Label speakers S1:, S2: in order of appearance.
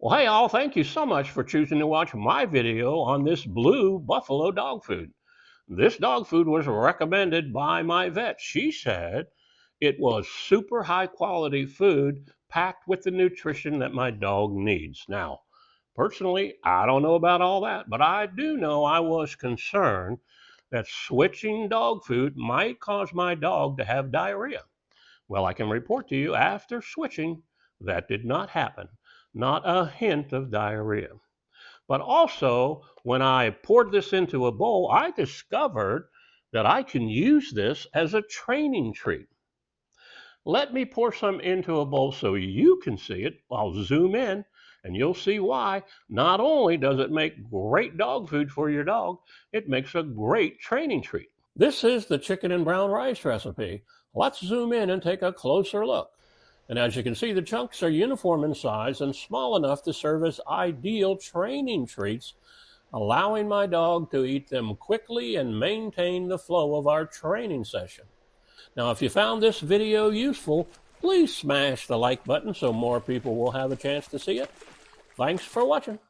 S1: Well, hey, all, thank you so much for choosing to watch my video on this blue buffalo dog food. This dog food was recommended by my vet. She said it was super high quality food packed with the nutrition that my dog needs. Now, personally, I don't know about all that, but I do know I was concerned that switching dog food might cause my dog to have diarrhea. Well, I can report to you after switching, that did not happen. Not a hint of diarrhea. But also, when I poured this into a bowl, I discovered that I can use this as a training treat. Let me pour some into a bowl so you can see it. I'll zoom in and you'll see why. Not only does it make great dog food for your dog, it makes a great training treat. This is the chicken and brown rice recipe. Let's zoom in and take a closer look. And as you can see, the chunks are uniform in size and small enough to serve as ideal training treats, allowing my dog to eat them quickly and maintain the flow of our training session. Now, if you found this video useful, please smash the like button so more people will have a chance to see it. Thanks for watching.